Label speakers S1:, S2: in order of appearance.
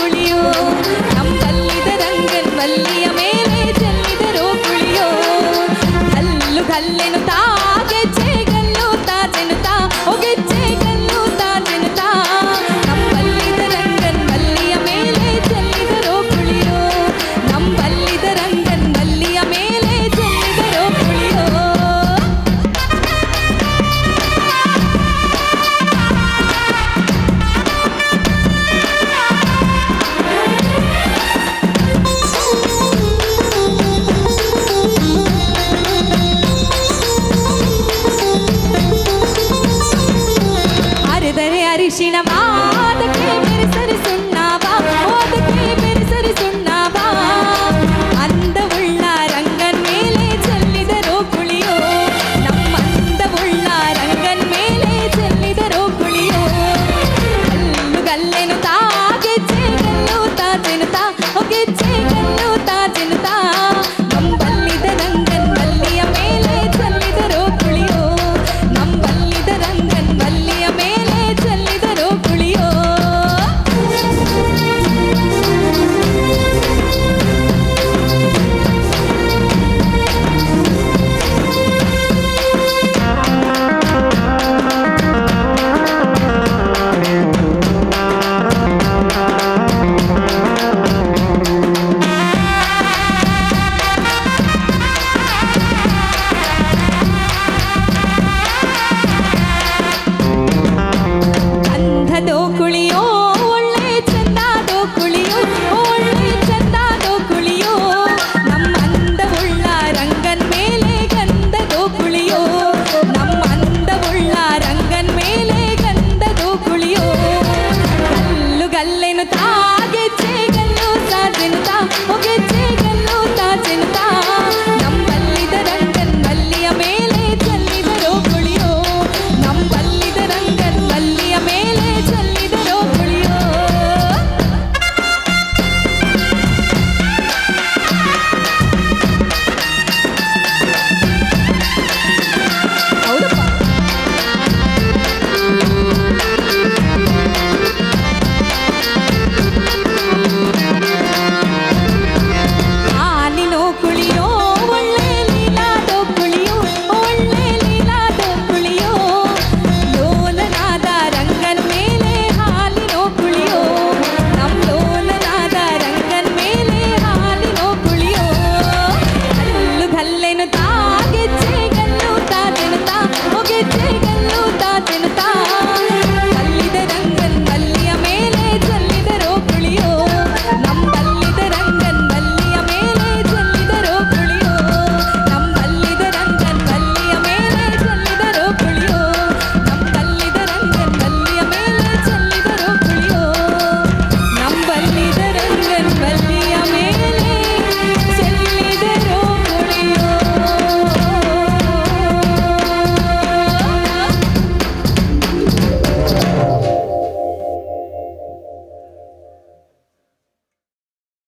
S1: ಕುಳಿಯೋ ನಂಬಲ್ಲಿದ ರಂಗನ್ ವಲ್ಲಿಯ ಮೇಲೆ ಚೆಲ್ಲಿದರೋ ಕುಳಿಯೋ ಗಲ್ಲು ಗಲ್ಲೆನು ಗೆಜ್ಜೆ ಗಲ್ಲು ತಾಜೆನುತಾ ಓ ಗೆಜ್ಜೆ ಗಲ್ಲು ತಾಜೆನುತಾ ನಂಬಲ್ಲಿದ ರಂಗನ್ ವಲ್ಲಿಯ ಮೇಲೆ ಚೆಲ್ಲಿದರೋ ಕುಳಿಯೋ ನಂಬಲ್ಲಿದ ರಂಗನ್ ವಲ್ಲಿಯ ಮೇಲೆ ಚೆಲ್ಲಿದರೋ ಕುಳಿಯೋ ಅರೆದರೆ ಅರಿಶಿಣವಾದಕ್ಕೆ ಬೆರೆಸರಿ ಸುಣ್ಣವ ಓದಕ್ಕೆ ಬೆರೆಸರಿ ಸುಣ್ಣವ ಅಂದವುಳ್ಳ ರಂಗನ್ ಮೇಲೆ ಚೆಲ್ಲಿದರೋ ಕುಳಿಯೋ ನಮ್ಮಂದವುಳ್ಳ ರಂಗನ್ ಮೇಲೆ ಚೆಲ್ಲಿದರೋ ಕುಳಿಯೋ ಗಲ್ಲು ಗಲ್ಲೆನು ಗೆಜ್ಜೆ ಗಲ್ಲು ತಾಜೆನುತಾ ಓ ಗೆಜ್ಜೆ ಗಲ್ಲು ತಾಜೆನುತಾ ನಂಬಲ್ಲಿದ ರಂಗನ್ ವಲ್ಲಿಯ ಮೇಲೆ ಚೆಲ್ಲಿದರೋ ಕುಳಿಯೋ ನಂಬಲ್ಲಿದ ರಂಗನ್ ವಲ್ಲಿಯ ಮೇಲೆ ಚೆಲ್ಲಿದರೋ ಕುಳಿಯೋ ಅಂಧದೋ ಕುಳಿಯೋ ಒಳ್ಳೆ ಚಂದಾದೋ ಕುಳಿಯೋ ಒಳ್ಳೆ ಚಂದಾದೋ ಕುಳಿಯೋ ನಮ್ಮಂದವುಳ್ಳ ರಂಗನ್ ಮೇಲೆ ಗಂಧದೋ ಕುಳಿಯೋ ನಮ್ಮಂದವುಳ್ಳ ರಂಗನ್ ಮೇಲೆ ಗಂಧದೋ ಕುಳಿಯೋ ಗಲ್ಲು ಗಲ್ಲೆನು ಗೆಜ್ಜೆ ಗಲ್ಲು ತಾಜೆನುತಾ ಓ ಗೆಜ್ಜೆ ಗಲ್ಲು ತಾಜೆನುತಾ ನಂಬಲ್ಲಿದ ರಂಗನ್ ವಲ್ಲಿಯ ಮೇಲೆ ಚೆಲ್ಲಿದರೋ ಕುಳಿಯೋ ನಂಬಲ್ಲಿದ ರಂಗನ್ ವಲ್ಲಿಯ ಮೇಲೆ ಚೆಲ್ಲಿದರೋ ಕುಳಿಯೋ ಹೌದಪ್ಪ ಹಾಲಿನೋ ಕುಳಿಯೋ ಒಳ್ಳೆ ಲೀಲಾದೋ ಕುಳಿಯೋ ಒಳ್ಳೆ ಲೀಲಾದೋ ಕುಳಿಯೋ ಲೋಲನಾದ ರಂಗನ್ ಮೇಲೆ ಹಾಲಿನೋ ಕುಳಿಯೋ ನಮ್ ಲೋಲನಾದ ರಂಗನ್ ಮೇಲೆ ಹಾಲಿನೋ ಕುಳಿಯೋ ಗಲ್ಲು ಗಲ್ಲೆನು ಗೆಜ್ಜೆ ಗಲ್ಲು ತಾಜೆನುತಾ ಓ ಗೆಜ್ಜೆ ಗಲ್ಲು ತಾಜೆನುತಾ ಬಲ್ಲಿದ ರಂಗನ್ ವಲ್ಲಿಯ ಮೇಲೆ ಚೆಲ್ಲಿದರೋ ಕುಳಿಯೋ ನಂಬಲ್ಲಿದ ರಂಗನ್ ವಲ್ಲಿಯ ಮೇಲೆ ಚೆಲ್ಲಿದರೋ ಕುಳಿಯೋ ನಂಬಲ್ಲಿದ ರಂಗನ್ ವಲ್ಲಿಯ ಮೇಲೆ ಚೆಲ್ಲಿದರೋ ಕುಳಿಯೋ ನಂಬಲ್ಲಿದ ರಂಗನ್ ವಲ್ಲಿಯ ಮೇಲೆ ಚೆಲ್ಲಿದರೋ ಕುಳಿಯೋ ನಂಬಲ್ಲಿದ ರಂಗನ್ ವಲ್ಲಿಯ